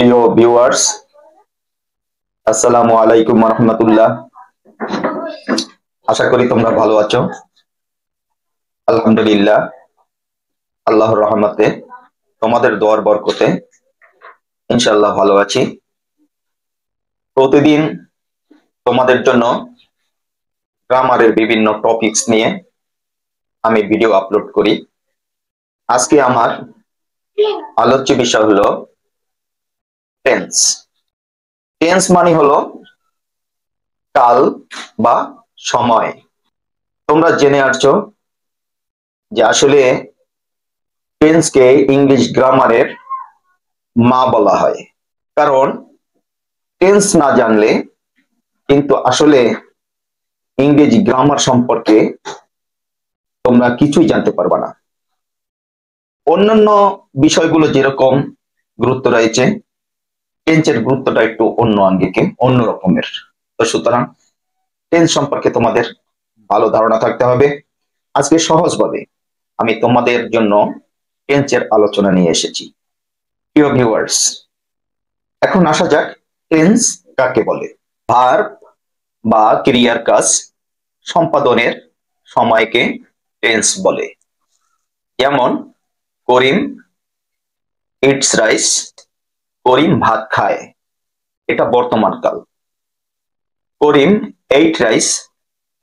প্রিয় ভিউয়ার্স, আসসালামু আলাইকুম রহমতুল্লাহ। আশা করি তোমরা ভালো আছো। আলহামদুলিল্লাহ, আল্লাহর রহমতে, তোমাদের দোয়ার বরকতে ইনশাআল্লাহ ভালো আছি। প্রতিদিন তোমাদের জন্য গ্রামারের বিভিন্ন টপিকস নিয়ে আমি ভিডিও আপলোড করি। আজকে আমার আলোচ্য বিষয় হলো টেন্স। টেন্স মানে হলো কাল বা সময়। তোমরা জেনে আসছো যে আসলে টেন্সকে ইংলিশ গ্রামারের মা বলা হয়, কারণ টেন্স না জানলে কিন্তু আসলে ইংরেজি গ্রামার সম্পর্কে তোমরা কিছুই জানতে পারবে না। অন্যান্য বিষয়গুলো যেরকম গুরুত্ব রয়েছে, টেন্সের গুরুত্বটা একটু অন্য আঙ্গিকে, অন্য রকমের। তো সুতরাং টেন্স সম্পর্কে তোমাদের ভালো ধারণা থাকতে হবে। আজকে সহজভাবে আমি তোমাদের জন্য টেন্সের আলোচনা নিয়ে এসেছি। প্রিয় ভিউয়ার্স, এখন আসা যাক টেন্স কাকে বলে। ভার্ব বা ক্রিয়ার কাজ সম্পাদনের সময়কে টেন্স বলে। যেমন করিম ইটস রাইস, করিম ভাত খায়, এটা বর্তমান কাল। করিম এইট রাইস,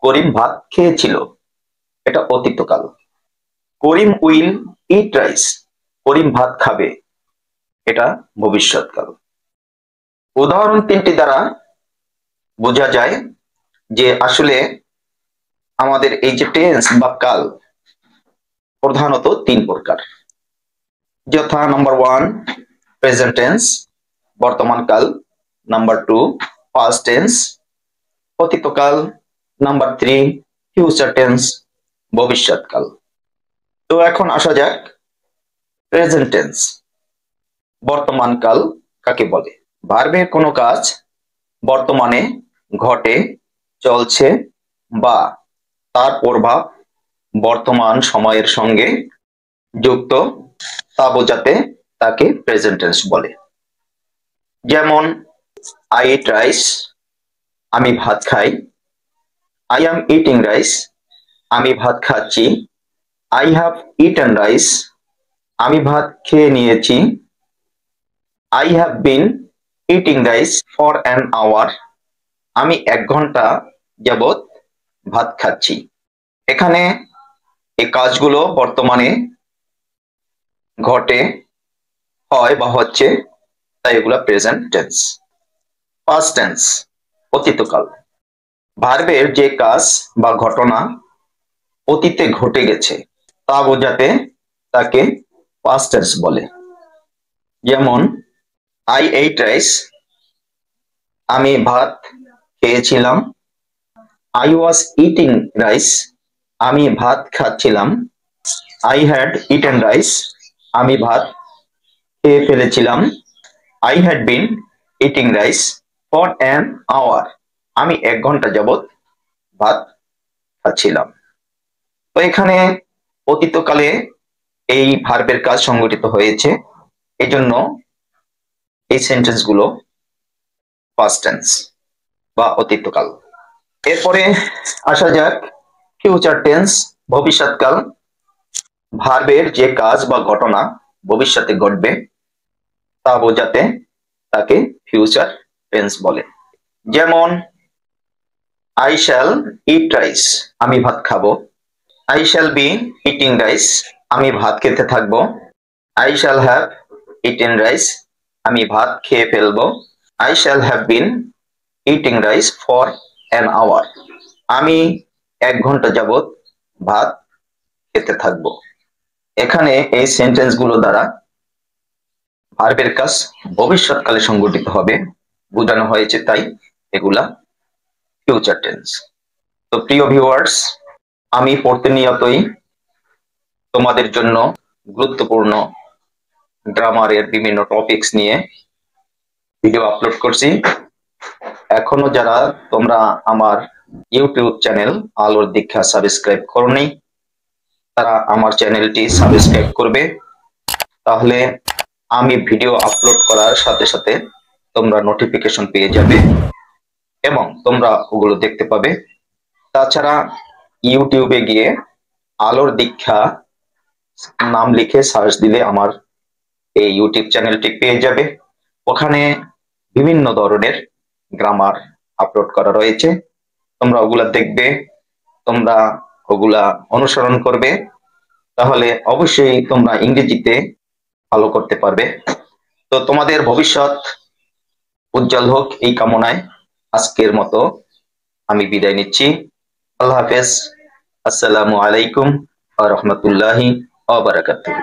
করিম ভাত খেয়েছিল, এটা অতীতকাল। করিম উইল ইট রাইস, করিম ভাত খাবে, এটা ভবিষ্যৎকাল। উদাহরণ তিনটি দ্বারা বোঝা যায় যে আসলে আমাদের এই যে টেন্স বা কাল প্রধানত তিন প্রকার, যথা নাম্বার 1 প্রেজেন্ট টেন্স বর্তমান কাল, নাম্বার 2 পাস্ট টেন্স অতীতকাল, নাম্বার 3 ফিউচার টেন্স ভবিষ্যৎকাল। তো এখন আসা যাক প্রেজেন্ট টেন্স বর্তমান কাল কাকে বলে। ভার্বের কোনো কাজ বর্তমানে ঘটে, চলছে বা তার প্রভাব বর্তমান সময়ের সঙ্গে যুক্ত, তা বোঝাতে তাকে প্রেজেন্ট টেন্স বলে। যেমন আই ইট রাইস, আমি ভাত খাই। আই অ্যাম ইটিং রাইস, আমি ভাত খাচ্ছি। আই হ্যাভ ইটেন রাইস, আমি ভাত খেয়ে নিয়েছি। I have been eating rice for an hour, আমি 1 ঘন্টা যাবত ভাত খাচ্ছি। এখানে এই কাজগুলো বর্তমানে ঘটে, হয় বা হচ্ছে, তাই এগুলা প্রেজেন্ট টেন্স। পাস্ট টেন্স অতীতকাল। ভার্বের যে কাজ বা ঘটনা অতীতে ঘটে গেছে তা বোঝাতে তাকে পাস্ট টেন্স বলে। যেমন আই এইট রাইস, আমি ভাত খেয়েছিলাম। আই ওয়াজ ইটিং রাইস, আমি ভাত খাচ্ছিলাম। আই হ্যাড ইটেন রাইস, আমি ভাত খেয়ে ফেলেছিলাম। I had been eating rice for an hour, আমি 1 ঘন্টা যাবত ভাত খাচ্ছিলাম। তো এখানে অতীতকালে এই ভার্বের কাজ সংগঠিত হয়েছে, এজন্য এই সেন্টেন্স গুলো পাস্ট টেন্স বা অতীতকাল। এরপরে আসা যাক ফিউচার টেন্স ভবিষ্যৎকাল। ভার্বের যে কাজ বা ঘটনা ভবিষ্যতে ঘটবে তা বোঝাতে তাকে ফিউচার টেন্স বলে। যেমন আই শ্যাল ইট রাইস, আমি ভাত খাবো। I shall be eating rice, আমি ভাত খেতে থাকবো। I shall have eaten rice, আমি ভাত খেয়ে ফেলবো। I shall have been eating rice for an hour, আমি 1 ঘন্টা যাবত ভাত খেতে থাকবো। এখানে এই সেন্টেন্স গুলো দ্বারা ভার্বের কাজ ভবিষ্যৎকালে সংঘটিত হবে বোঝানো হয়েছে, তাই এগুলা ফিউচার টেন্স। তো প্রিয় ভিউয়ার্স, আমি প্রতিনিয়তই তোমাদের জন্য গুরুত্বপূর্ণ গ্রামারের বিভিন্ন টপিকস নিয়ে ভিডিও আপলোড করছি। এখনো যারা তোমরা আমার ইউটিউব চ্যানেল আলোর দীক্ষা সাবস্ক্রাইব করোনি, তারা আমার চ্যানেলটি সাবস্ক্রাইব করবে। তাহলে আমি ভিডিও আপলোড করার সাথে সাথে তোমরা নোটিফিকেশন পেয়ে যাবে এবং তোমরা ওগুলো দেখতে পাবে। তাছাড়া ইউটিউবে গিয়ে আলোর দীক্ষা নাম লিখে সার্চ দিলে আমার এই ইউটিউব চ্যানেলটি পেয়ে যাবে। ওখানে বিভিন্ন ধরনের গ্রামার আপলোড করা রয়েছে, তোমরা ওগুলা দেখবে, তোমরা ওগুলা অনুসরণ করবে, তাহলে অবশ্যই তোমরা ইংরেজিতে ভালো করতে পারবে। তো তোমাদের ভবিষ্যৎ উজ্জ্বল হোক এই কামনায় আজকের মতো আমি বিদায় নিচ্ছি। আল্লাহ হাফেজ। আসসালামু আলাইকুম ওয়া রাহমাতুল্লাহি ওয়া বারাকাতুহু।